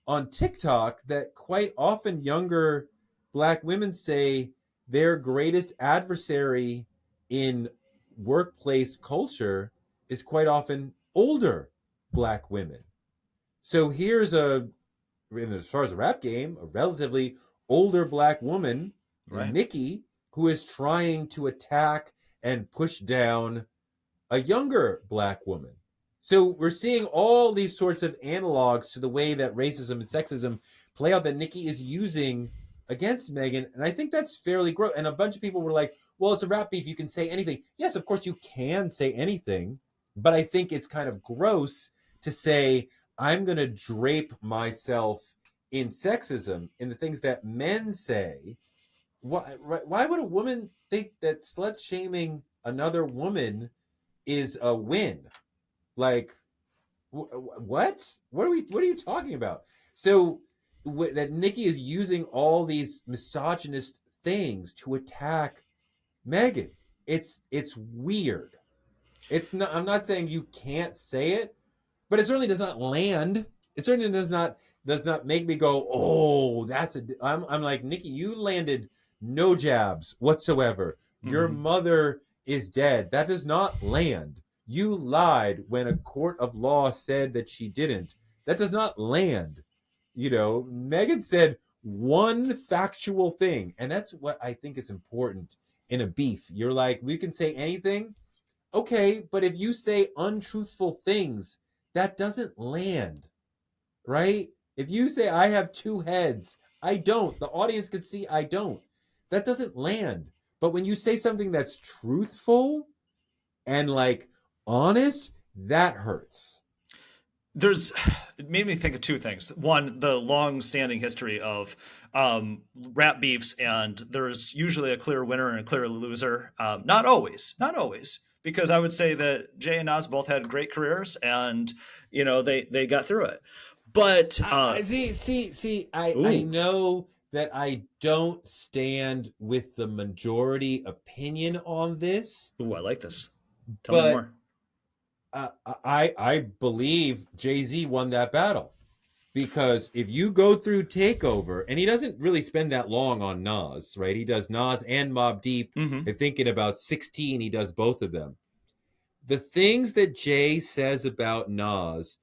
on TikTok, that quite often younger black women say their greatest adversary in workplace culture is quite often older black women. So here's as far as the rap game, a relatively older black woman, Right. Nikki, who is trying to attack and push down a younger black woman. So we're seeing all these sorts of analogs to the way that racism and sexism play out that Nikki is using against Megan. And I think that's fairly gross. And a bunch of people were like, well, it's a rap beef. You can say anything. Yes, of course you can say anything. But I think it's kind of gross to say, I'm going to drape myself in sexism, in the things that men say. Why would a woman think that slut shaming another woman is a win? Like, what? What are you talking about? So that Nikki is using all these misogynist things to attack Megan. It's weird. It's not. I'm not saying you can't say it, but it certainly does not land. It certainly does not make me go, oh, that's a. I'm like, Nikki, you landed no jabs whatsoever. Your Mm-hmm. mother is dead. That does not land. You lied when a court of law said that she didn't. That does not land. Megan said one factual thing, and that's what I think is important in a beef. You're like, we can say anything. Okay, but if you say untruthful things, that doesn't land, right? If you say I have two heads, I don't. The audience can see I don't. That doesn't land. But when you say something that's truthful and like honest, that hurts. It made me think of two things. One, the long-standing history of rap beefs, and there's usually a clear winner and a clear loser. Not always, because I would say that Jay and Nas both had great careers, and they got through it. But I see. I ooh, know that I don't stand with the majority opinion on this, ooh, I like this. Tell me but more. I believe Jay-Z won that battle because if you go through Takeover, and he doesn't really spend that long on Nas, right? He does Nas and Mobb Deep. Mm-hmm. I think in about 16 he does both of them. The things that Jay says about Nas,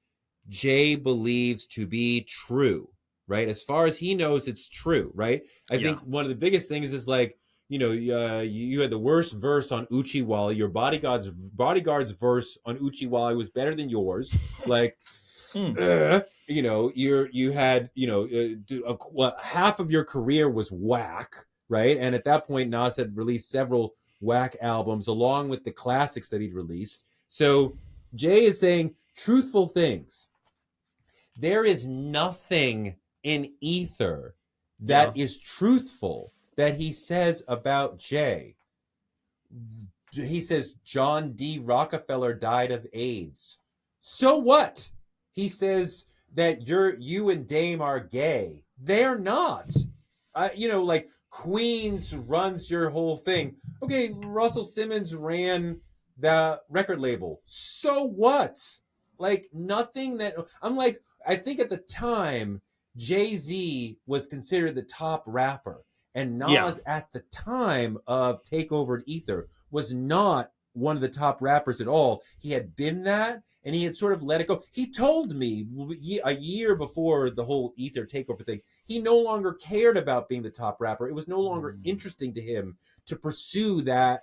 Jay believes to be true, right? As far as he knows, it's true, right? I Yeah. think one of the biggest things is like, you had the worst verse on Uchiwali. Your bodyguard's verse on Uchiwali was better than yours. Like, Mm. you had, half of your career was whack, right? And at that point, Nas had released several whack albums along with the classics that he'd released. So Jay is saying truthful things. There is nothing in ether Yeah. that is truthful that he says about Jay. He says John D. Rockefeller died of AIDS. So what? He says that you and Dame are gay. They're not. Like Queens runs your whole thing. Okay, Russell Simmons ran the record label. So what? Like nothing that I'm like, I think at the time, Jay-Z was considered the top rapper. And Yeah. Nas at the time of Takeover and Ether was not one of the top rappers at all. He had been that, and he had sort of let it go. He told me a year before the whole Ether Takeover thing, he no longer cared about being the top rapper. It was no longer interesting to him to pursue that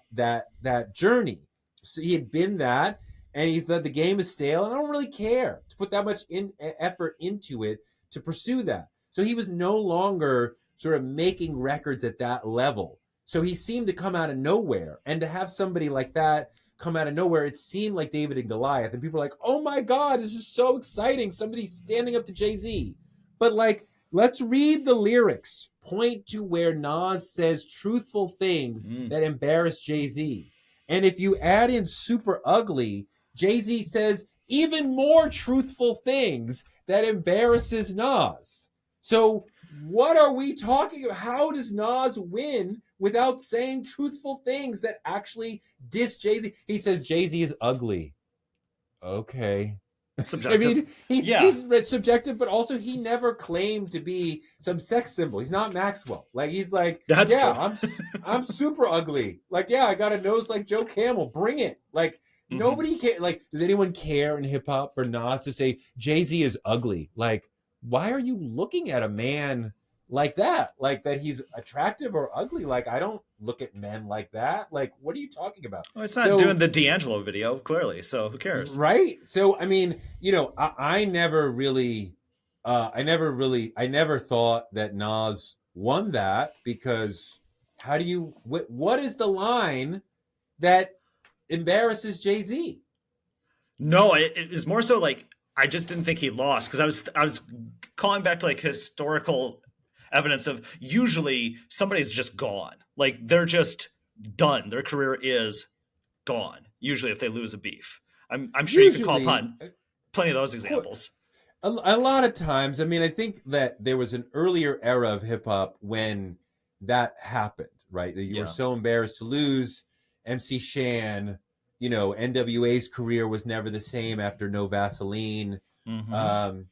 journey. So he had been that, and he said the game is stale, and I don't really care to put that much effort into it to pursue that. So he was no longer sort of making records at that level. So he seemed to come out of nowhere, and to have somebody like that come out of nowhere, it seemed like David and Goliath, and people are like, "Oh my God, this is so exciting! Somebody's standing up to Jay-Z." But like, let's read the lyrics. Point to where Nas says truthful things that embarrass Jay-Z, and if you add in "Super Ugly," Jay-Z says even more truthful things that embarrasses Nas. So what are we talking about? How does Nas win without saying truthful things that actually diss Jay-Z? He says Jay-Z is ugly. Okay. I Subjective. mean, Yeah. he's subjective, but also he never claimed to be some sex symbol. He's not Maxwell. Like he's like, That's yeah, true. I'm super ugly. Like, yeah, I got a nose like Joe Camel. Bring it. Like nobody care. Like, does anyone care in hip hop for Nas to say Jay-Z is ugly? Like, why are you looking at a man like that? Like that he's attractive or ugly? Like I don't look at men like that. Like, what are you talking about? Well, it's not doing So the D'Angelo video, clearly, so who cares? right. So I mean, I never really I never thought that Nas won that, because how do you what is the line that embarrasses Jay-Z? No, it is more so like I just didn't think he lost because I was calling back to like historical evidence of usually somebody's just gone. Like they're just done. Their career is gone. Usually if they lose a beef. I'm sure you could call Usually, upon plenty of those examples. a lot of times, I mean, I think that there was an earlier era of hip hop when that happened, right? That you were Yeah. so embarrassed to lose. MC Shan, NWA's career was never the same after No Vaseline. Hmm. Um,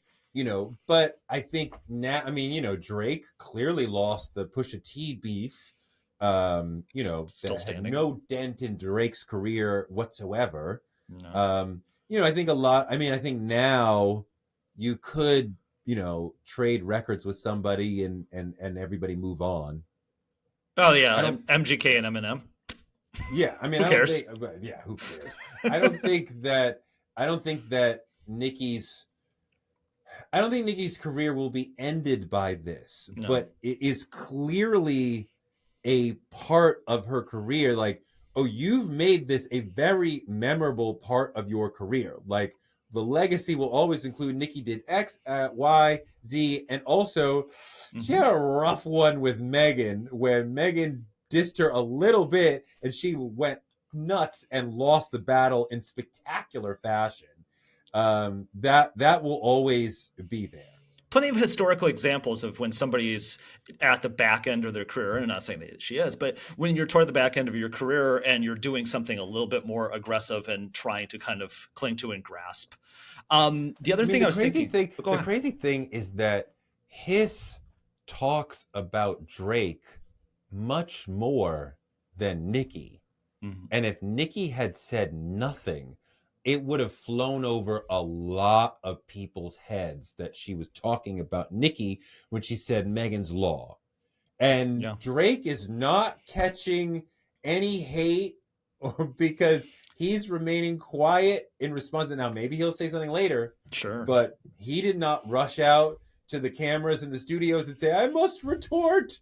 but I think now, I mean, Drake clearly lost the Pusha T beef, Still that had standing. no dent in Drake's career whatsoever. No. I think I think now you could, trade records with somebody and everybody move on. Oh I yeah, don't, MGK and Eminem. yeah, I mean, Who I don't cares? think, yeah, who cares? I don't think that, I don't think that Nicki's, I don't think Nicki's career will be ended by this, No. but it is clearly a part of her career. Like, oh, you've made this a very memorable part of your career. Like, the legacy will always include Nicki did X, Y, Z, and also she Hmm. had a rough one with Megan, where Megan dissed her a little bit, and she went nuts and lost the battle in spectacular fashion. That will always be there. Plenty of historical examples of when somebody's at the back end of their career, and I'm not saying that she is, but when you're toward the back end of your career and you're doing something a little bit more aggressive and trying to kind of cling to and grasp. The I other mean, thing I was thinking, oh, go the ahead. crazy thing is that Hiss talks about Drake much more than Nicki. Mhm. And if Nicki had said nothing, it would have flown over a lot of people's heads that she was talking about Nicki when she said Megan's Law. And Yeah, Drake is not catching any hate or because he's remaining quiet in response to, now maybe he'll say something later, sure. but he did not rush out to the cameras in the studios and say, I must retort.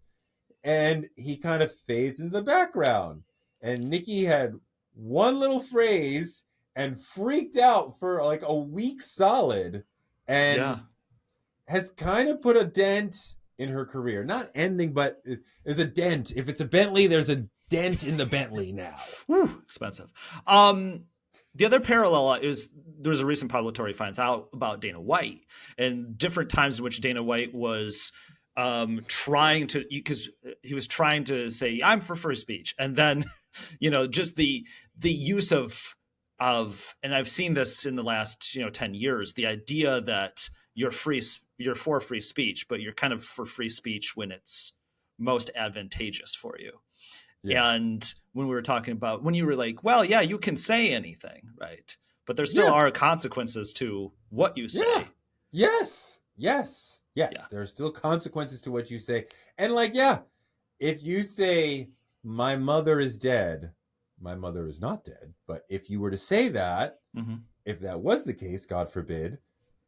And he kind of fades into the background. And Nicki had one little phrase and freaked out for like a week solid, and Yeah. has kind of put a dent in her career. Not ending, but there's a dent. If it's a Bentley, there's a dent in the Bentley now. Whew, expensive. Um, The other parallel is there's a recent publicatory finds out about Dana White and different times in which Dana White was trying to, because he was trying to say I'm for free speech, and then just the use and I've seen this in the last 10 years, the idea that you're for free speech, but you're kind of for free speech when it's most advantageous for you. Yeah. And when we were talking about, when you were like, well, yeah, you can say anything, right? But there still Yeah. are consequences to what you say. Yeah. Yes. Yes. Yes. Yeah. There are still consequences to what you say. And like, yeah, if you say, my mother is dead, my mother is not dead. But if you were to say that, Mm-hmm. if that was the case, God forbid,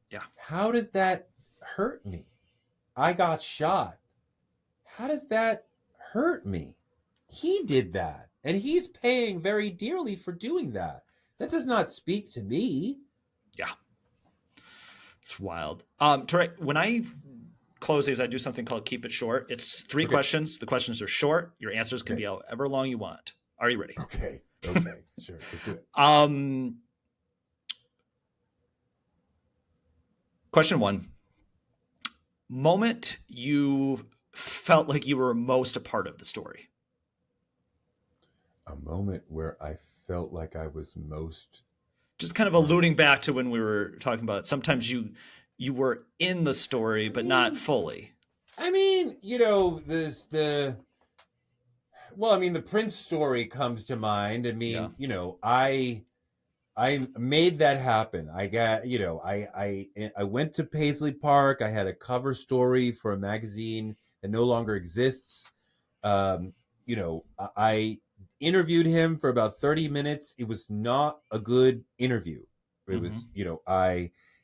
Yeah. how does that hurt me? I got shot. How does that hurt me? He did that, and he's paying very dearly for doing that. That does not speak to me. Yeah. It's wild. Touré, when I close these, I do something called keep it short. It's three Okay. questions. The questions are short. Your answers can Okay. be however long you want. Are you ready? Okay. Okay. Sure. Let's do it. Question one. Moment you felt like you were most a part of the story. A moment where I felt like I was most Just kind of part. alluding back to when we were talking about it. Sometimes you were in the story, but not fully. I mean, there's the Prince story comes to mind. I mean, I made that happen. I got, I went to Paisley Park. I had a cover story for a magazine that no longer exists. I interviewed him for about 30 minutes. It was not a good interview. It was,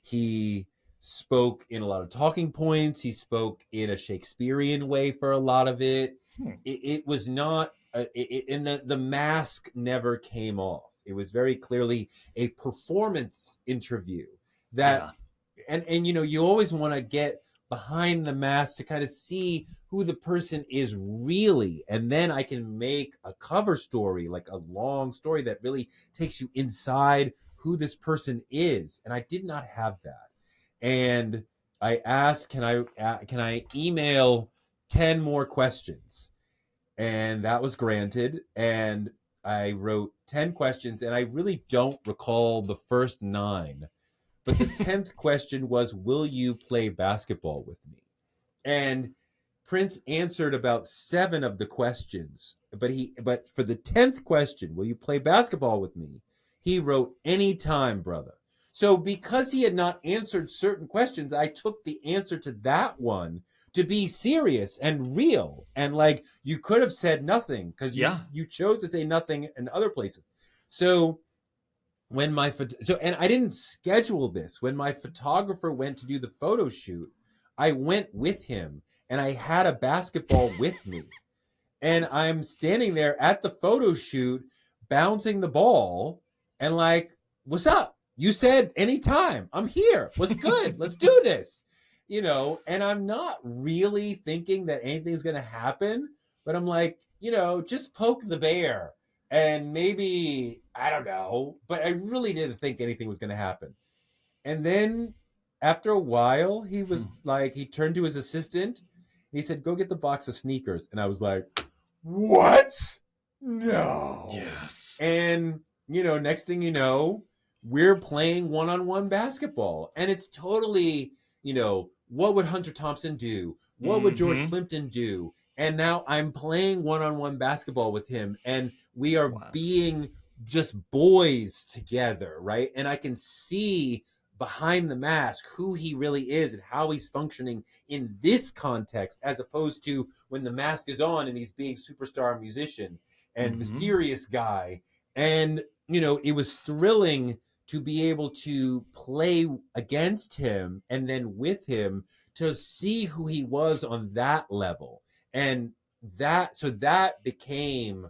he spoke in a lot of talking points. He spoke in a Shakespearean way for a lot of it. It was not, and the mask never came off. It was very clearly a performance interview that, and you always want to get behind the mask to kind of see who the person is really, and then I can make a cover story, like a long story that really takes you inside who this person is. And I did not have that. And I asked, can I email 10 more questions? And that was granted. And I wrote 10 questions, and I really don't recall the first 9. But the 10th question was, will you play basketball with me? And Prince answered about 7 of the questions. But for the 10th question, will you play basketball with me? He wrote, anytime, brother. So because he had not answered certain questions, I took the answer to that one to be serious and real. And like, you could have said nothing because you chose to say nothing in other places. So when and I didn't schedule this. When my photographer went to do the photo shoot, I went with him, and I had a basketball with me. And I'm standing there at the photo shoot, bouncing the ball, and like, what's up? You said anytime. I'm here. What's good? Let's do this. And I'm not really thinking that anything's going to happen, but I'm like, just poke the bear. And maybe, I don't know, but I really didn't think anything was going to happen. And then after a while, he was like, he turned to his assistant. And he said, go get the box of sneakers. And I was like, what? No. Yes. And, next thing you know, we're playing one-on-one basketball. And it's totally, what would Hunter Thompson do? What would George Plimpton do? And now I'm playing one-on-one basketball with him, and we are being just boys together, right? And I can see behind the mask who he really is and how he's functioning in this context, as opposed to when the mask is on and he's being superstar musician and mysterious guy. And, it was thrilling to be able to play against him and then with him to see who he was on that level. And that became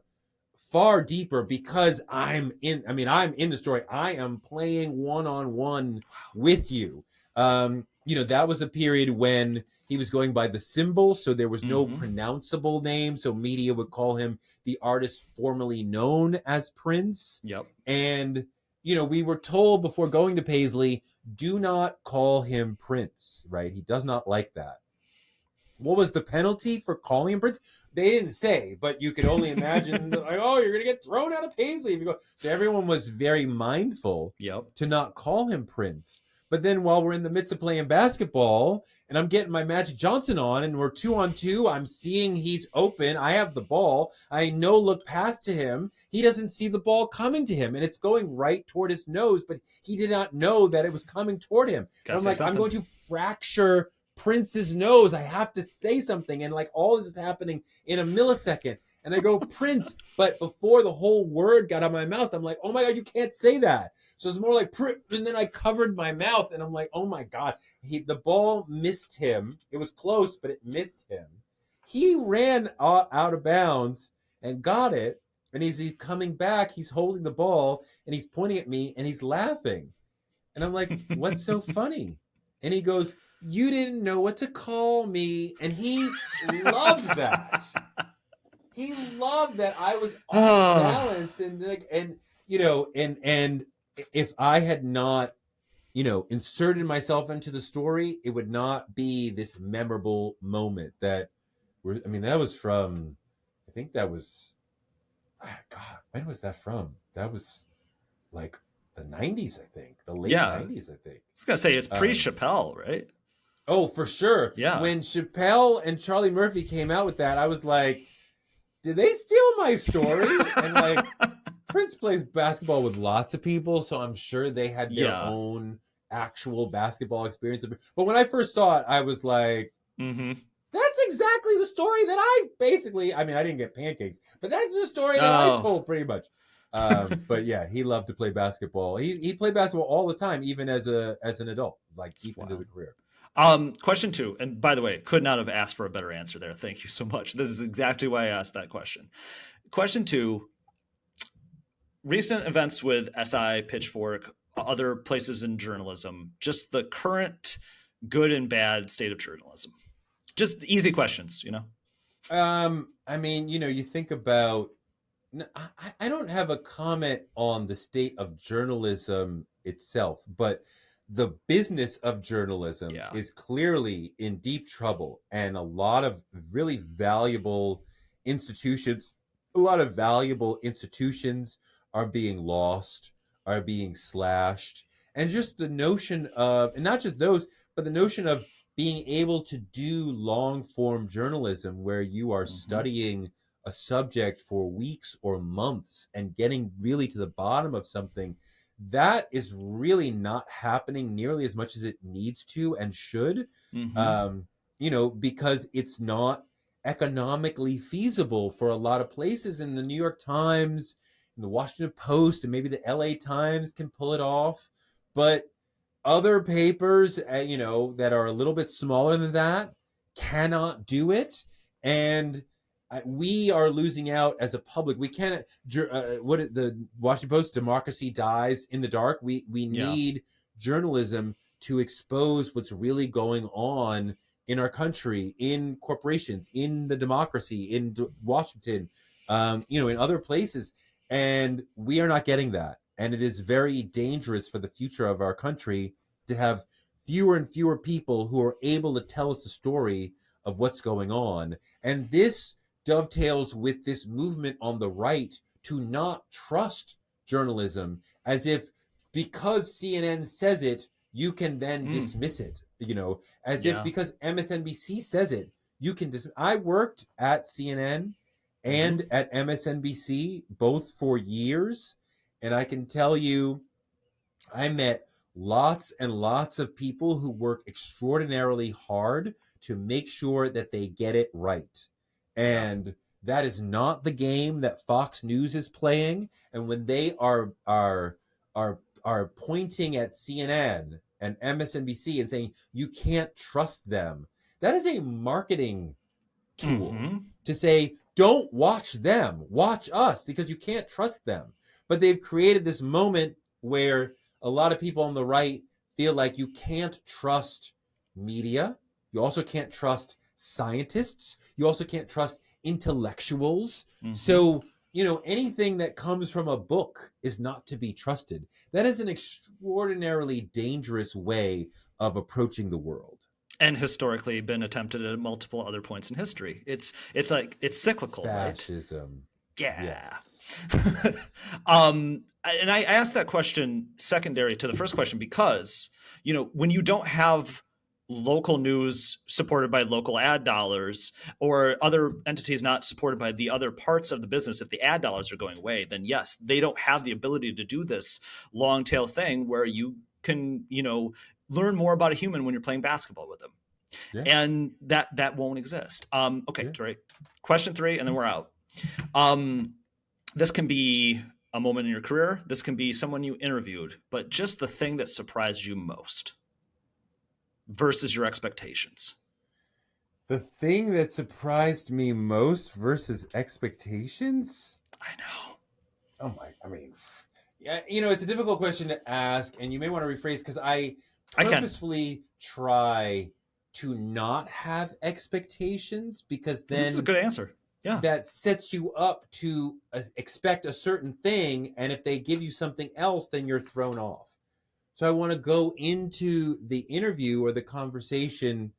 far deeper because I'm in the story. I am playing one-on-one with you. That was a period when he was going by the symbol, so there was no pronounceable name, so media would call him the artist formerly known as Prince. Yep. And we were told before going to Paisley, do not call him Prince, right? He does not like that. What was the penalty for calling him Prince? They didn't say, but you could only imagine, like, oh, you're going to get thrown out of Paisley if you go. So everyone was very mindful to not call him Prince. But then while we're in the midst of playing basketball and I'm getting my Magic Johnson on and we're 2-on-2, I'm seeing he's open. I have the ball. I look past to him. He doesn't see the ball coming to him and it's going right toward his nose, but he did not know that it was coming toward him. And I'm like, I'm going to fracture Prince's nose. I have to say something. And like all this is happening in a millisecond. And I go, Prince. But before the whole word got out of my mouth, I'm like, oh my God, you can't say that. So it's more like, and then I covered my mouth and I'm like, oh my God. The ball missed him. It was close, but it missed him. He ran out of bounds and got it. And he's coming back. He's holding the ball and he's pointing at me and he's laughing. And I'm like, what's so funny? And he goes, you didn't know what to call me. And he loved that. He loved that I was off balance and if I had not, inserted myself into the story, it would not be this memorable moment that was from, I think that was, God, when was that from? That was like the 90s, I think. The late 90s, I think. I was going to say, it's pre-Chappelle, right? Oh, for sure. Yeah. When Chappelle and Charlie Murphy came out with that, I was like, did they steal my story? And like, Prince plays basketball with lots of people, so I'm sure they had their own actual basketball experience. But when I first saw it, I was like, that's exactly the story that I didn't get pancakes, but that's the story that I told pretty much. But yeah, he loved to play basketball. He played basketball all the time, even as an adult, like deep into the career. Question 2, and by the way, could not have asked for a better answer there. Thank you so much. This is exactly why I asked that question. Question 2, recent events with SI, Pitchfork, other places in journalism, just the current good and bad state of journalism. Just easy questions, you think about, I don't have a comment on the state of journalism itself, but the business of journalism is clearly in deep trouble, and a lot of really valuable institutions are being lost, are being slashed. And just the notion of, and not just those, but the notion of being able to do long form journalism where you are studying a subject for weeks or months and getting really to the bottom of something, that is really not happening nearly as much as it needs to and should, because it's not economically feasible for a lot of places. And the New York Times and the Washington Post and maybe the LA Times can pull it off. But other papers, that are a little bit smaller than that cannot do it. And we are losing out as a public. We can't. The Washington Post, democracy dies in the dark. We need journalism to expose what's really going on in our country, in corporations, in the democracy, in Washington, in other places, and we are not getting that. And it is very dangerous for the future of our country to have fewer and fewer people who are able to tell us the story of what's going on. And this dovetails with this movement on the right to not trust journalism, as if because CNN says it, you can then dismiss it, as if because MSNBC says it, you can dismiss. I worked at CNN and at MSNBC both for years, and I can tell you, I met lots and lots of people who work extraordinarily hard to make sure that they get it right. And that is not the game that Fox News is playing. And when they are pointing at CNN and MSNBC and saying you can't trust them, that is a marketing tool to say, don't watch them, watch us, because you can't trust them. But they've created this moment where a lot of people on the right feel like you can't trust media. You also can't trust scientists. You also can't trust intellectuals. So anything that comes from a book is not to be trusted. That is an extraordinarily dangerous way of approaching the world. And historically been attempted at multiple other points in history. It's cyclical, right? Fascism. Yeah. Yes. Yes. And I asked that question secondary to the first question because, when you don't have local news supported by local ad dollars or other entities not supported by the other parts of the business, if the ad dollars are going away, then yes, they don't have the ability to do this long tail thing where you can, learn more about a human when you're playing basketball with them. Yeah. And that won't exist. Okay, Yeah. Touré. Question 3, and then we're out. Um, this can be a moment in your career. This can be someone you interviewed, but just the thing that surprised you most versus your expectations. The thing that surprised me most versus expectations? I know. Oh my, I mean, yeah, it's a difficult question to ask, and you may want to rephrase because I I can. purposefully try to not have expectations because Well, this is a then good answer. Yeah. that sets you up to expect a certain thing, and if they give you something else, then you're thrown off. So I want to go into the interview or the conversation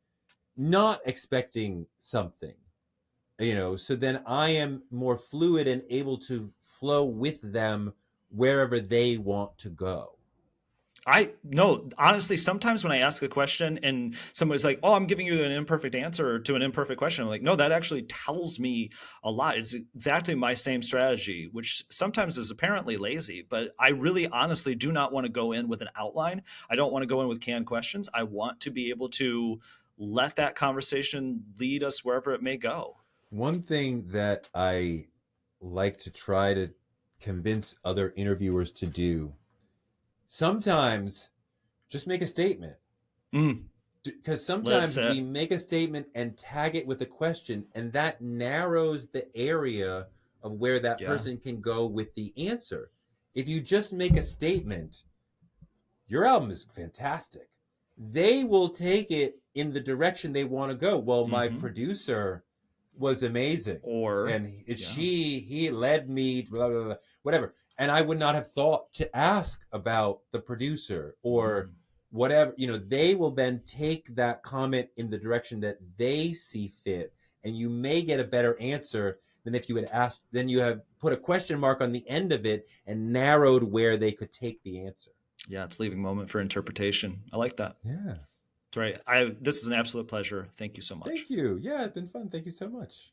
not expecting something, so then I am more fluid and able to flow with them wherever they want to go. I no, honestly, sometimes when I ask a question and somebody's like, "Oh, I'm giving you an imperfect answer to an imperfect question," I'm like, "No, that actually tells me a lot." It's exactly my same strategy, which sometimes is apparently lazy, but I really honestly do not want to go in with an outline. I don't want to go in with canned questions. I want to be able to let that conversation lead us wherever it may go. One thing that I like to try to convince other interviewers to do, sometimes just make a statement. Mm, Because let it sometimes sit. we make a statement and tag it with a question, and that narrows the area of where that Yeah. person can go with the answer. If you just make a statement, your album is fantastic, they will take it in the direction they want to go. Well, my Mm-hmm. producer was amazing, Or and yeah. he led me, blah, blah, blah, whatever. And I would not have thought to ask about the producer or Mm. whatever. They will then take that comment in the direction that they see fit, and you may get a better answer than if you had asked. Then you have put a question mark on the end of it and narrowed where they could take the answer. Yeah, it's leaving moment for interpretation. I like that. Yeah. Right. This is an absolute pleasure. Thank you so much. Thank you. Yeah, it's been fun. Thank you so much.